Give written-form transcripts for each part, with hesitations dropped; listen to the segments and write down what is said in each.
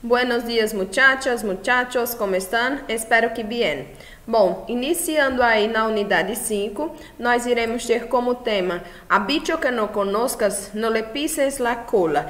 Buenos dias, muchachas, muchachos, como estão? Espero que bem. Bom, iniciando aí na unidade 5, nós iremos ter como tema a bicho que não conozcas, no le pises la cola.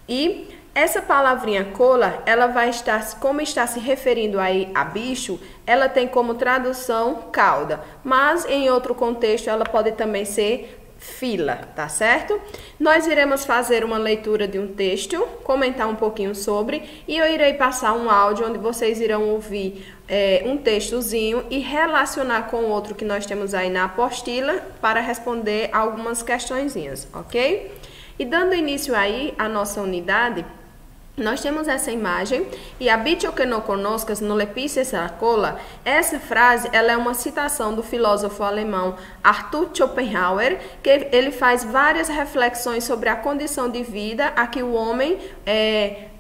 E essa palavrinha cola, ela vai estar, como está se referindo aí a bicho, ela tem como tradução cauda, mas em outro contexto ela pode também ser fila, tá certo? Nós iremos fazer uma leitura de um texto, comentar um pouquinho sobre, e eu irei passar um áudio onde vocês irão ouvir um textozinho e relacionar com o outro que nós temos aí na apostila para responder algumas questõezinhas, ok? E dando início aí à nossa unidade, nós temos essa imagem e a bicho que não conozcas, no le pises la cola. Essa frase, ela é uma citação do filósofo alemão Arthur Schopenhauer, que ele faz várias reflexões sobre a condição de vida a que o homem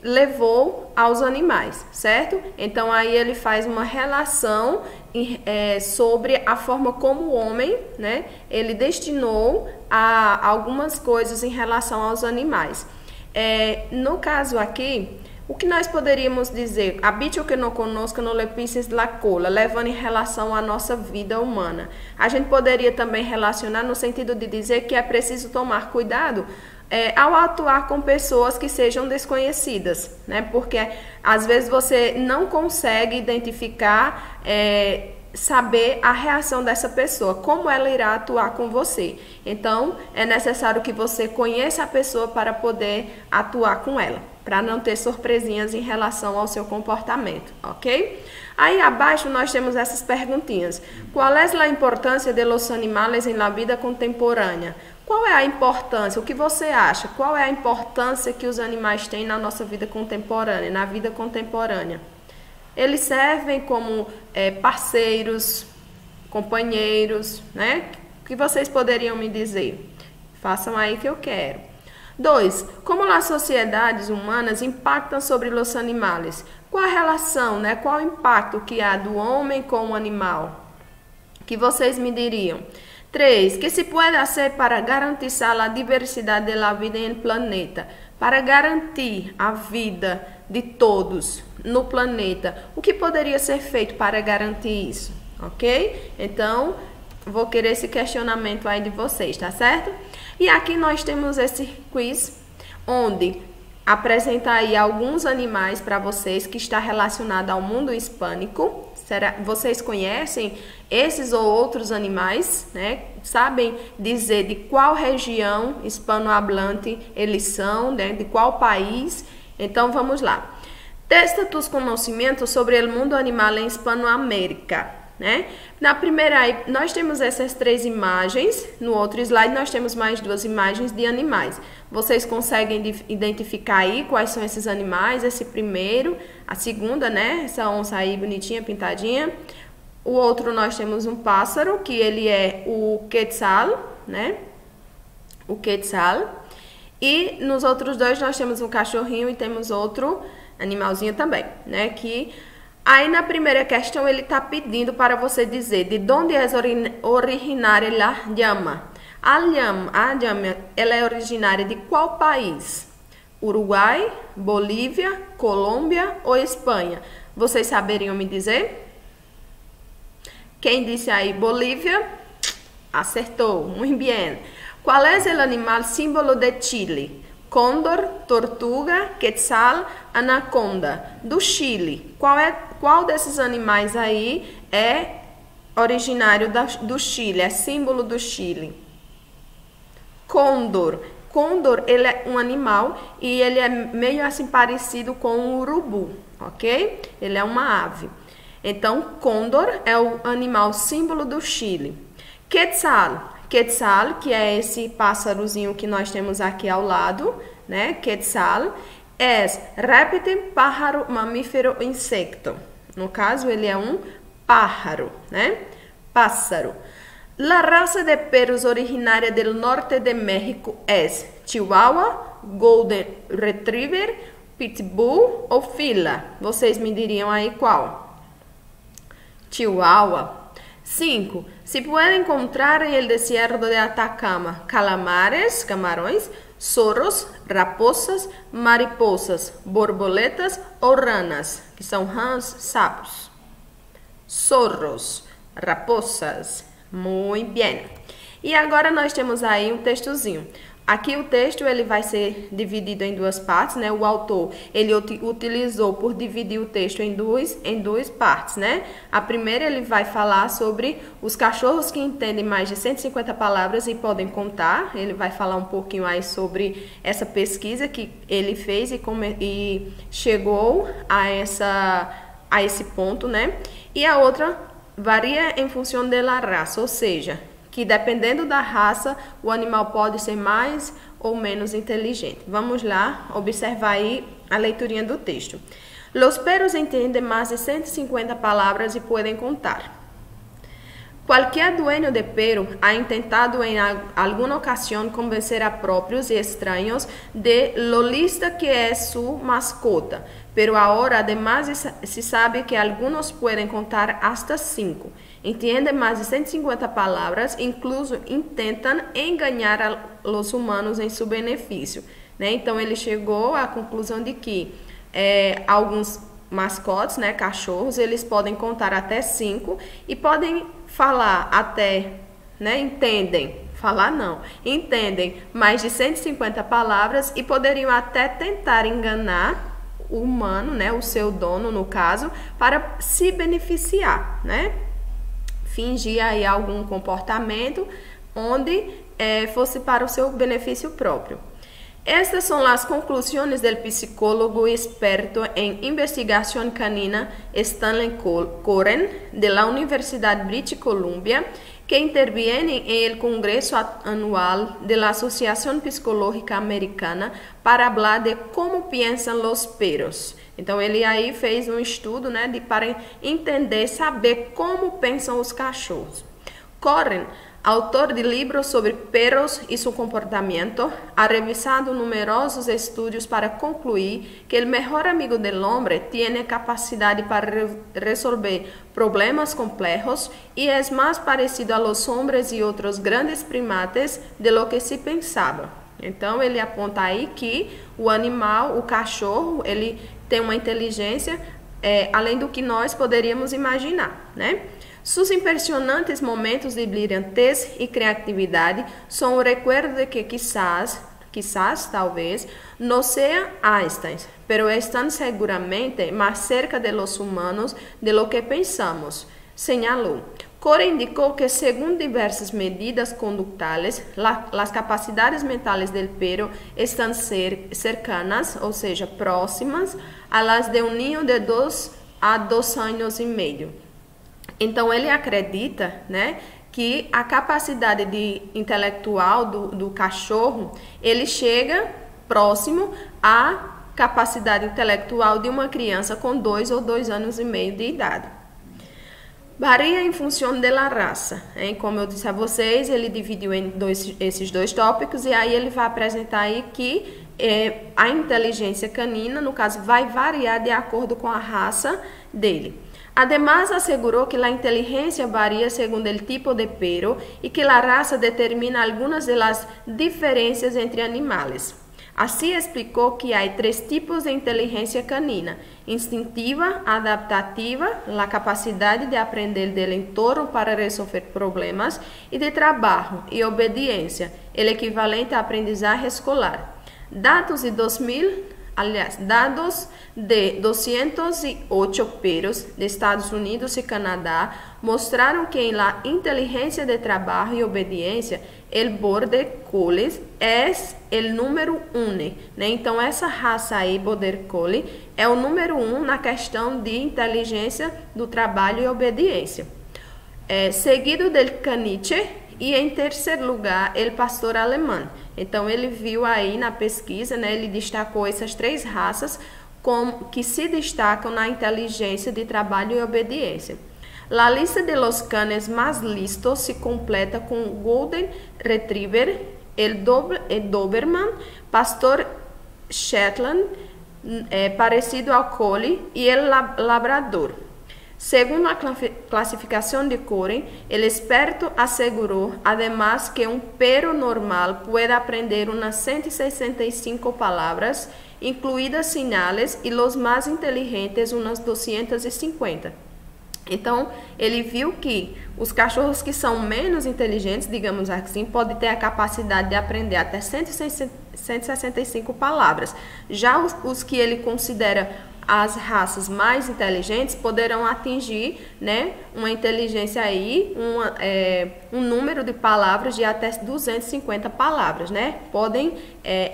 levou aos animais, certo? Então aí ele faz uma relação sobre a forma como o homem, né, ele destinou a algumas coisas em relação aos animais. No caso aqui, o que nós poderíamos dizer? A bicho que não conosco no le pises la cola, levando em relação à nossa vida humana. A gente poderia também relacionar no sentido de dizer que é preciso tomar cuidado ao atuar com pessoas que sejam desconhecidas, né? Porque às vezes você não consegue identificar, saber a reação dessa pessoa, como ela irá atuar com você. Então, é necessário que você conheça a pessoa para poder atuar com ela, para não ter surpresinhas em relação ao seu comportamento, ok? Aí abaixo nós temos essas perguntinhas. Qual é a importância de los animales en la vida contemporânea? Qual é a importância? O que você acha? Qual é a importância que os animais têm na nossa vida contemporânea, na vida contemporânea? Eles servem como parceiros, companheiros, né? O que vocês poderiam me dizer? Façam aí que eu quero. 2. Como as sociedades humanas impactam sobre os animais? Qual a relação, né? Qual o impacto que há do homem com o animal? Que vocês me diriam? 3. Que se pode fazer para garantizar a diversidade da vida em planeta? Para garantir a vida de todos no planeta, o que poderia ser feito para garantir isso, ok? Então, vou querer esse questionamento aí de vocês, tá certo? E aqui nós temos esse quiz, onde apresenta aí alguns animais para vocês que está relacionado ao mundo hispânico. Vocês conhecem esses ou outros animais, né? Sabem dizer de qual região hispanohablante eles são, né? De qual país? Então, vamos lá. Testa tus conhecimentos sobre o mundo animal em Hispanoamérica, né? Na primeira, nós temos essas 3 imagens. No outro slide, nós temos mais 2 imagens de animais. Vocês conseguem identificar aí quais são esses animais? Esse primeiro, a segunda, né? Essa onça aí bonitinha, pintadinha. O outro, nós temos um pássaro, que ele é o quetzal, né? O quetzal. E nos outros 2, nós temos um cachorrinho e temos outro animalzinho também, né? Que aí na primeira questão ele está pedindo para você dizer de onde é originária a llama. A llama, ela é originária de qual país? Uruguai, Bolívia, Colômbia ou Espanha? Vocês saberiam me dizer? Quem disse aí Bolívia? Acertou, muito bem. Qual é o animal símbolo de Chile? Cóndor, tortuga, quetzal, anaconda. Do Chile. Qual desses animais aí é originário do Chile? É símbolo do Chile? Cóndor. Cóndor, ele é um animal e ele é meio assim parecido com o urubu, ok? Ele é uma ave. Então, cóndor é o animal símbolo do Chile. Quetzal. Quetzal, que é esse pássarozinho que nós temos aqui ao lado, né? Quetzal é réptil, pájaro, mamífero, insecto. No caso, ele é um pájaro, né? Pássaro. La raza de perros originária do norte de México é Chihuahua, Golden Retriever, Pitbull ou Fila? Vocês me diriam aí qual? Chihuahua. 5. Se pode encontrar em el desierto de Atacama calamares, camarões, zorros, raposas, mariposas, borboletas ou ranas, que são rãs, sapos. Zorros, raposas. Muito bem. E agora nós temos aí um textozinho. Aqui o texto ele vai ser dividido em duas partes, né? O autor ele utilizou por dividir o texto em duas partes, né? A primeira ele vai falar sobre os cachorros que entendem mais de 150 palavras e podem contar. Ele vai falar um pouquinho aí sobre essa pesquisa que ele fez e chegou a esse ponto, né? E a outra varia em função da raça, ou seja, que dependendo da raça, o animal pode ser mais ou menos inteligente. Vamos lá observar aí a leiturinha do texto. Los perros entendem mais de 150 palavras e podem contar. Cualquier dueño de perro ha intentado en alguna ocasión convencer a propios y extraños de lo lista que es su mascota, pero ahora además se sabe que algunos pueden contar hasta 5. Entienden más de 150 palabras, incluso intentam enganar a los humanos em seu benefício. Né? Então, ele chegou à conclusão de que alguns mascotes, né, cachorros, eles podem contar até 5 e podem falar até, né, entendem mais de 150 palavras e poderiam até tentar enganar o humano, né, o seu dono, no caso, para se beneficiar, né? Fingir aí algum comportamento onde fosse para o seu benefício próprio. Estas son las conclusiones del psicólogo experto en investigación canina Stanley Coren de la Universidad British Columbia, que interviene en el Congreso Anual de la Asociación Psicológica Americana para hablar de como piensan los perros. Então, ele aí fez um estudo, né, para entender, saber como pensam os cachorros. Coren, autor de libros sobre perros e seu comportamento, ha revisado numerosos estudos para concluir que o melhor amigo do homem tem capacidade para resolver problemas complejos e é mais parecido a los hombres e outros grandes primates de lo que se pensava. Então, ele aponta aí que o animal, o cachorro, ele tem uma inteligência além do que nós poderíamos imaginar, né? Sus impressionantes momentos de brillantez e criatividade são o recuerdo de que quizás, talvez, no sean Einstein, pero están seguramente más cerca de los humanos de lo que pensamos, señaló. Coren indicou que, según diversas medidas conductuales, las capacidades mentales del perro están cercanas, ou seja, próximas, a las de um niño de 2 a 2 anos e meio. Então, ele acredita, né, que a capacidade intelectual do cachorro, ele chega próximo à capacidade intelectual de uma criança com 2 ou 2 anos e meio de idade. Varia em função da raça. Hein? Como eu disse a vocês, ele dividiu em esses dois tópicos e aí ele vai apresentar aí que a inteligência canina, no caso, vai variar de acordo com a raça dele. Además, asegurou que a inteligência varia segundo o tipo de perro e que a raça determina algumas das diferenças entre animais. Assim, explicou que há 3 tipos de inteligência canina: instintiva, adaptativa, a capacidade de aprender do entorno para resolver problemas, e de trabalho e obediência, o equivalente à aprendizagem escolar. Dados de 208 perros de Estados Unidos e Canadá mostraram que em la inteligência de trabalho e obediência, o Border Collie é o número 1, né? Então, essa raça aí, Border Collie, é o número 1 na questão de inteligência do trabalho e obediência. Seguido del caniche e, em terceiro lugar, o pastor alemão. Então, ele viu aí na pesquisa, né, ele destacou essas 3 raças que se destacam na inteligência de trabalho e obediência. A lista de los canes mais listos se completa com Golden Retriever, el Doberman, pastor Shetland, parecido ao Collie, e el Labrador. Según la clasificación de Coren, el experto aseguró además que un perro normal puede aprender unas 165 palabras, incluídas señales, y los más inteligentes umas 250. Então, ele viu que os cachorros que são menos inteligentes, digamos assim, podem ter a capacidade de aprender até 165 palavras. Já os que ele considera as raças mais inteligentes poderão atingir, né, uma inteligência aí, um número de palavras de até 250 palavras, né? Podem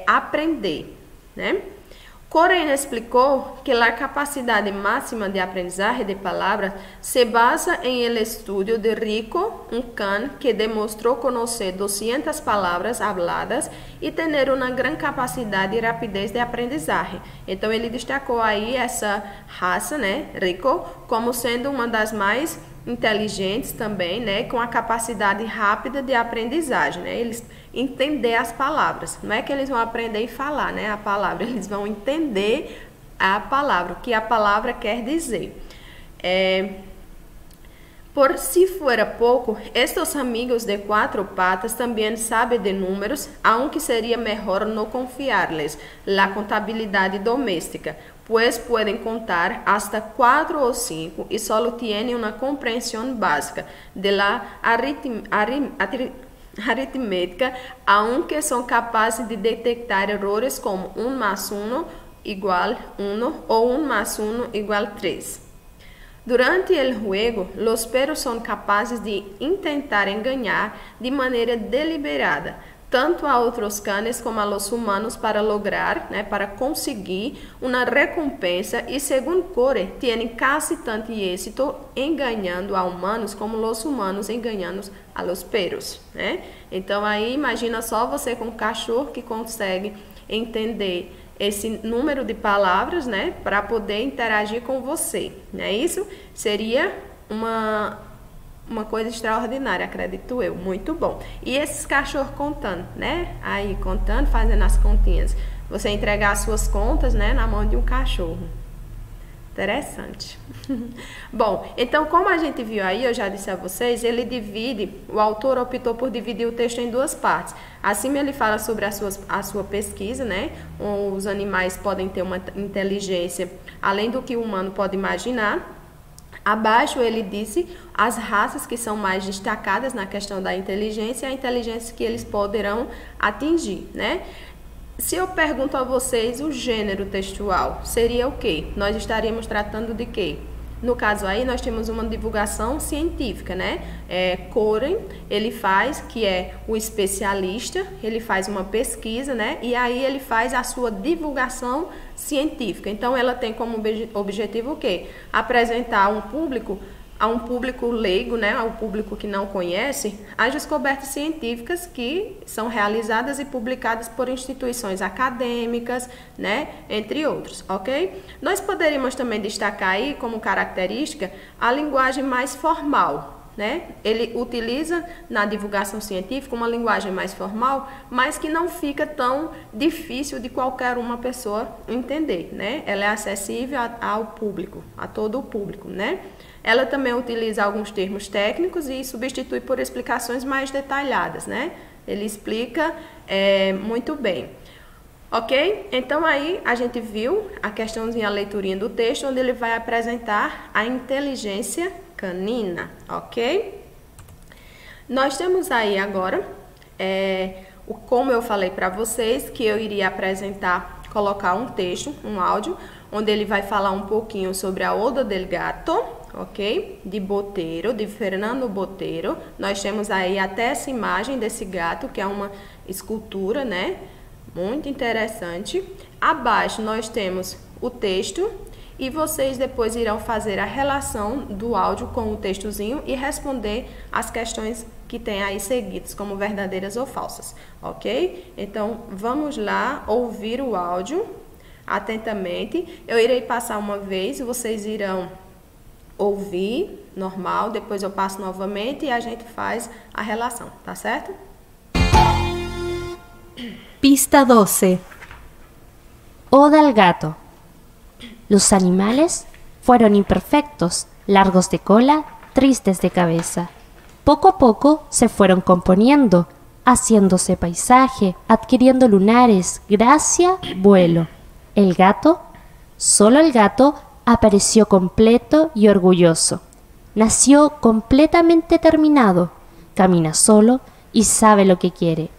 aprender, né? Coren explicou que a capacidade máxima de aprendizagem de palavras se basa em el estudio de Rico, um cão que demonstrou conhecer 200 palavras habladas e ter uma grande capacidade e rapidez de aprendizagem. Então, ele destacou aí essa raça, né, Rico, como sendo uma das mais inteligentes também, né, com a capacidade rápida de aprendizagem, né? Eles entender as palavras. Não é que eles vão aprender e falar, né, a palavra, eles vão entender a palavra, o que a palavra quer dizer. Por si fuera pouco, estes amigos de quatro patas também sabem de números, aunque seria melhor não confiar-lhes a contabilidade doméstica, pues pueden contar hasta 4 o 5 y solo tienen una comprensión básica de la aritmética, aunque son capaces de detectar errores como 1 más 1 igual 1 o 1 más 1 igual 3. Durante el juego, los perros son capaces de intentar engañar de manera deliberada, tanto a outros cães como a los humanos para lograr, né, para conseguir uma recompensa e, segundo Coren, têm quase tanto êxito enganando a humanos como os humanos enganando a los perros, né? Então aí imagina só você com um cachorro que consegue entender esse número de palavras, né, para poder interagir com você, né? Isso seria uma coisa extraordinária, acredito eu, muito bom. E esses cachorros contando, né? Aí contando, fazendo as continhas. Você entregar as suas contas, né, na mão de um cachorro. Interessante. Bom, então como a gente viu aí, eu já disse a vocês, o autor optou por dividir o texto em duas partes. Assim ele fala sobre a sua pesquisa, né? Os animais podem ter uma inteligência além do que o humano pode imaginar. Abaixo ele disse as raças que são mais destacadas na questão da inteligência e a inteligência que eles poderão atingir, né? Se eu pergunto a vocês o gênero textual, seria o quê? Nós estaríamos tratando de quê? No caso aí, nós temos uma divulgação científica, né? Coren, ele faz, que é o especialista, ele faz uma pesquisa, né? E aí ele faz a sua divulgação científica. Então, ela tem como objetivo o quê? Apresentar a um público leigo, né? Ao público que não conhece, as descobertas científicas que são realizadas e publicadas por instituições acadêmicas, né? Entre outros, ok? Nós poderíamos também destacar aí como característica a linguagem mais formal, né? Ele utiliza na divulgação científica uma linguagem mais formal, mas que não fica tão difícil de qualquer uma pessoa entender, né? Ela é acessível ao público, a todo o público, né? Ela também utiliza alguns termos técnicos e substitui por explicações mais detalhadas, né? Ele explica muito bem. Ok? Então aí a gente viu a questãozinha, a leiturinha do texto, onde ele vai apresentar a inteligência canina, ok? Nós temos aí agora, como eu falei para vocês, que eu iria apresentar, colocar um texto, um áudio, onde ele vai falar um pouquinho sobre a Oda del Gato, ok? De Botelho, de Fernando Botelho. Nós temos aí até essa imagem desse gato, que é uma escultura, né? Muito interessante. Abaixo nós temos o texto e vocês depois irão fazer a relação do áudio com o textozinho e responder as questões que tem aí seguidas, como verdadeiras ou falsas, ok? Então, vamos lá ouvir o áudio atentamente. Eu irei passar uma vez, vocês irão ouvir normal, depois eu passo novamente e a gente faz a relação, tá certo? Pista 12. Oda al gato. Los animales fueron imperfectos largos de cola, tristes de cabeza. Poco a poco se fueron componiendo, haciéndose paisaje, adquiriendo lunares, gracia, vuelo. El gato, solo el gato, apareció completo y orgulloso. Nació completamente terminado, camina solo y sabe lo que quiere.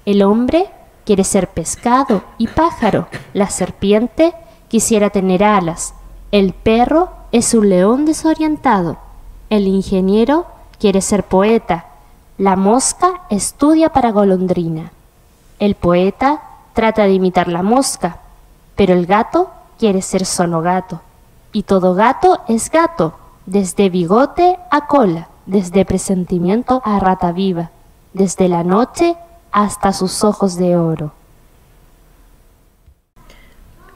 El hombre quiere ser pescado y pájaro, la serpiente quisiera tener alas, el perro es un león desorientado, el ingeniero quiere ser poeta, la mosca estudia para golondrina. El poeta trata de imitar la mosca, pero el gato quiere ser solo gato. Y todo gato es gato, desde bigote a cola, desde presentimiento a rata viva, desde la noche hasta sus ojos de oro.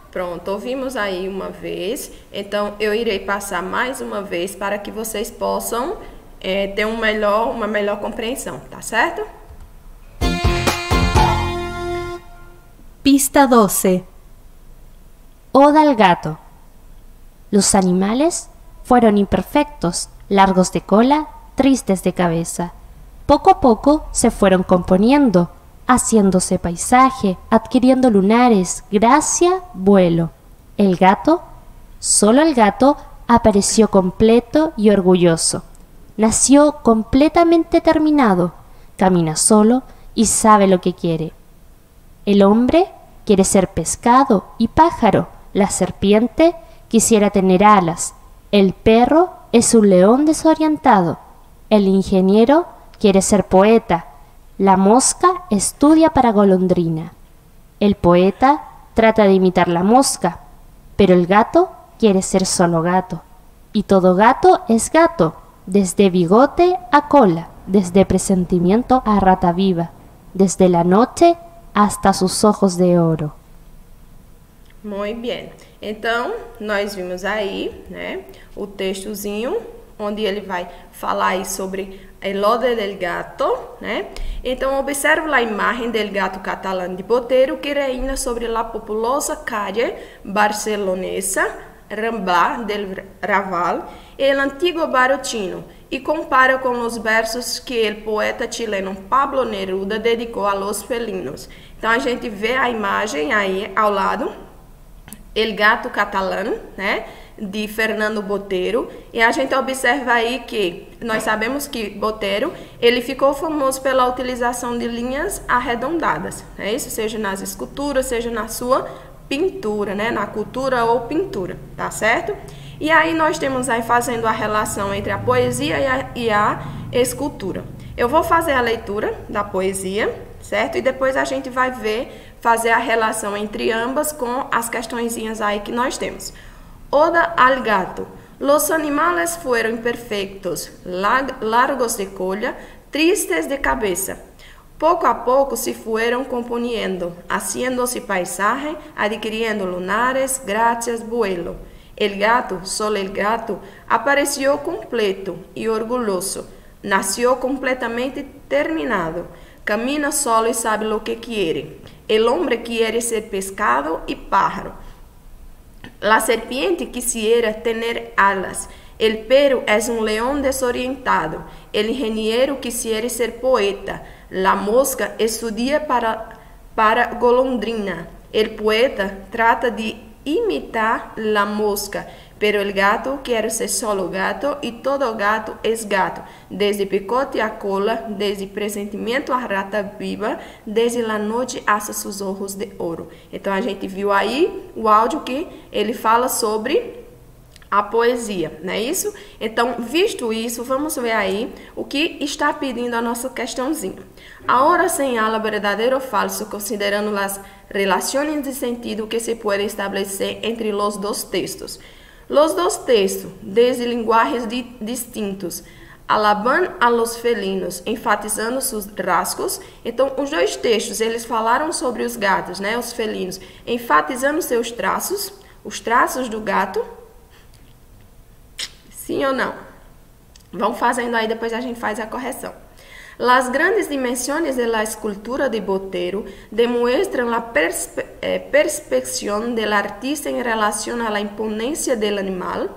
Pronto, ouvimos aí uma vez, então eu irei passar mais uma vez para que vocês possam ter uma melhor compreensão, tá certo? Pista 12. Oda al gato. Los animales fueron imperfectos, largos de cola, tristes de cabeza. Poco a poco se fueron componiendo, haciéndose paisaje, adquiriendo lunares, gracia, vuelo. El gato, solo el gato, apareció completo y orgulloso. Nació completamente terminado, camina solo y sabe lo que quiere. El hombre quiere ser pescado y pájaro, la serpiente quisiera tener alas, el perro es un león desorientado, el ingeniero quiere ser poeta, la mosca estudia para golondrina. El poeta trata de imitar la mosca, pero el gato quiere ser solo gato. Y todo gato es gato, desde bigote a cola, desde presentimiento a rata viva, desde la noche hasta sus ojos de oro. Muito bem. Então, nós vimos aí, né, o textozinho, onde ele vai falar aí sobre el ode del gato, né? Então, observa a imagem del gato catalão de Botero que reina sobre a populosa calle barcelonesa Rambla del Raval, el antiguo barrio chino, e compara com os versos que o poeta chileno Pablo Neruda dedicou a los felinos. Então, a gente vê a imagem aí ao lado, El Gato Catalán, né, de Fernando Botero, e a gente observa aí que nós sabemos que Botero, ele ficou famoso pela utilização de linhas arredondadas, né, isso seja nas esculturas, seja na sua pintura, né, na cultura ou pintura, tá certo? E aí nós temos aí fazendo a relação entre a poesia e a escultura. Eu vou fazer a leitura da poesia, certo? E depois a gente vai fazer a relação entre ambas com as questõezinhas aí que nós temos. Oda al gato. Los animales fueron imperfectos, largos de cola, tristes de cabeza. Poco a poco se fueron componiendo, haciéndose paisaje, adquiriendo lunares, gracias, vuelo. El gato, solo el gato, apareció completo y orgulloso. Nació completamente terminado. Camina solo y sabe lo que quiere. El hombre quiere ser pescado y pájaro. La serpiente quisiera tener alas. El perro es un león desorientado. El ingeniero quisiera ser poeta. La mosca estudia para golondrina. El poeta trata de imitar la mosca, pero el gato quiere ser solo gato y todo gato es gato, desde picote a cola, desde presentimiento a rata viva, desde la noche hasta sus ojos de oro. Então a gente viu aí o áudio que ele fala sobre a poesia, não é isso? Então, visto isso, vamos ver aí o que está pedindo a nossa questãozinha. Ahora señala verdadero o falso considerando as relações de sentido que se pode estabelecer entre os dois textos. Los dos textos, desde linguajes distintos, alaban a los felinos, enfatizando seus rasgos. Então, os dois textos, eles falaram sobre os gatos, né, os felinos, enfatizando seus traços, os traços do gato. Sim ou não? Vão fazendo aí, depois a gente faz a correção. Las grandes dimensiones de la escultura de Botero demuestran la perspección del artista en relación a la imponencia del animal.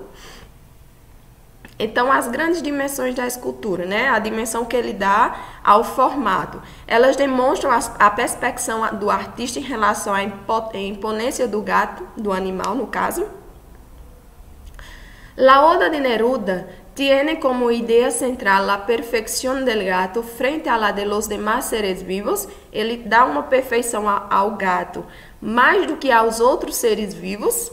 Então, as grandes dimensões da escultura, né? A dimensão que ele dá ao formato, elas demonstram a perspecção do artista em relação à imponência do gato, do animal, no caso. La Oda de Neruda tiene como idea central la perfección del gato frente a la de los demás seres vivos. Ele dá uma perfeição ao gato mais do que aos outros seres vivos.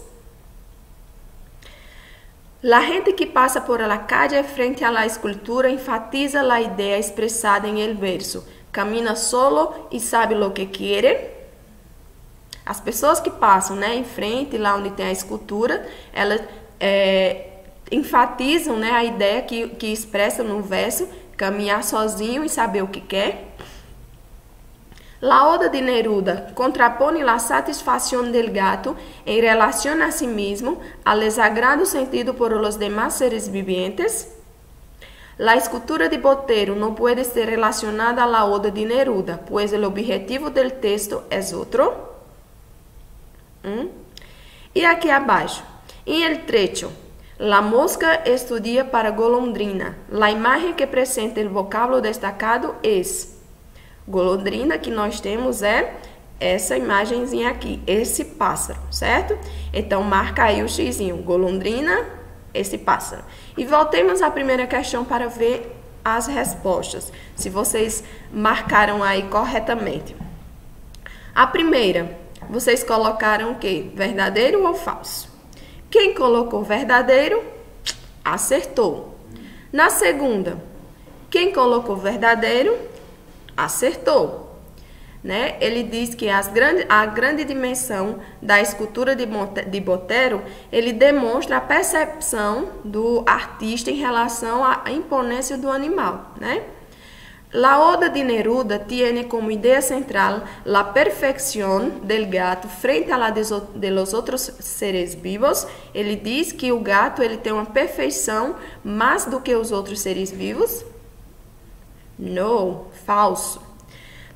La gente que pasa por la calle frente a la escultura enfatiza la idea expresada en el verso. Camina solo y sabe lo que quiere. As pessoas que passam, né, em frente, lá onde tem a escultura, elas enfatizam, né, a ideia que expressa no verso, caminhar sozinho e saber o que quer. La Oda de Neruda contrapone la satisfacción del gato en relación a sí mismo al desagrado sentido por los demás seres vivientes. La escultura de Botero no puede ser relacionada a la Oda de Neruda, pues el objetivo del texto es otro. E aqui abaixo, em el trecho, la mosca estudia para golondrina. La imagen que presenta el vocábulo destacado es... Golondrina que nós temos é essa imagenzinha aqui, esse pássaro, certo? Então, marca aí o xizinho, golondrina, esse pássaro. E voltemos à primeira questão para ver as respostas, se vocês marcaram aí corretamente. A primeira, vocês colocaram o quê? Verdadeiro ou falso? Quem colocou verdadeiro, acertou. Na segunda, quem colocou verdadeiro, acertou, né? Ele diz que a grande dimensão da escultura de Botero, ele demonstra a percepção do artista em relação à imponência do animal, né? La Oda de Neruda tiene como idea central la perfección del gato frente a la de los otros seres vivos. Ele diz que o gato ele tem uma perfeição mais do que os outros seres vivos. No, falso.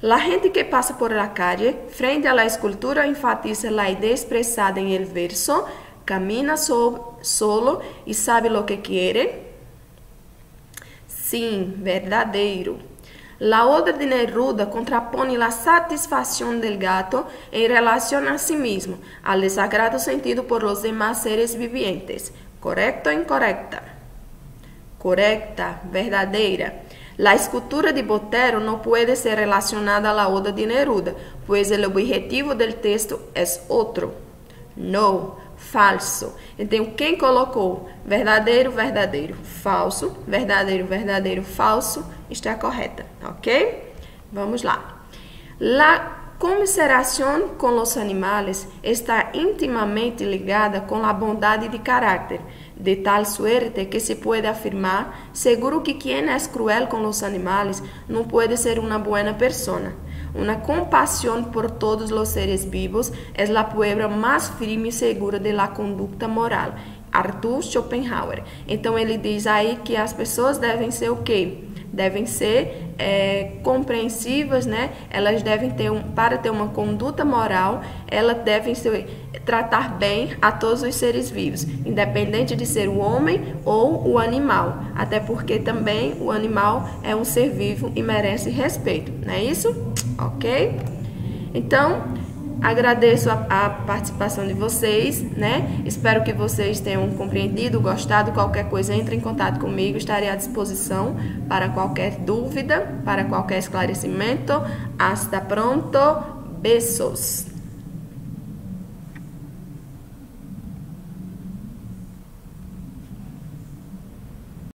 La gente que pasa por la calle frente a la escultura enfatiza la idea expresada en el verso, camina solo y sabe lo que quiere. Sim, verdadeiro. La Oda de Neruda contrapone la satisfacción del gato en relación a sí mismo, al desagrado sentido por los demás seres vivientes. ¿Correcto o incorrecta? Correcta, verdadeira. La escultura de Botero no puede ser relacionada a la Oda de Neruda, pues el objetivo del texto es otro. No, falso. Então, quem colocou verdadeiro, verdadeiro, falso, verdadeiro, verdadeiro, falso, está correta, ok? Vamos lá. La conmiseración con los animales está íntimamente ligada con la bondad de carácter, de tal suerte que se puede afirmar seguro que quien es cruel con los animales no puede ser una buena persona. Una compasión por todos los seres vivos es la prueba más firme y segura de la conducta moral. Arthur Schopenhauer. Então, ele diz aí que as pessoas devem ser o quê? Devem ser compreensivas, né? Elas devem ter, para ter uma conduta moral, elas devem tratar bem a todos os seres vivos, independente de ser o homem ou o animal, até porque também o animal é um ser vivo e merece respeito, não é isso? Ok? Então, agradeço a participação de vocês, né? Espero que vocês tenham compreendido, gostado. Qualquer coisa, entre em contato comigo, estarei à disposição para qualquer dúvida, para qualquer esclarecimento. Hasta pronto, besos!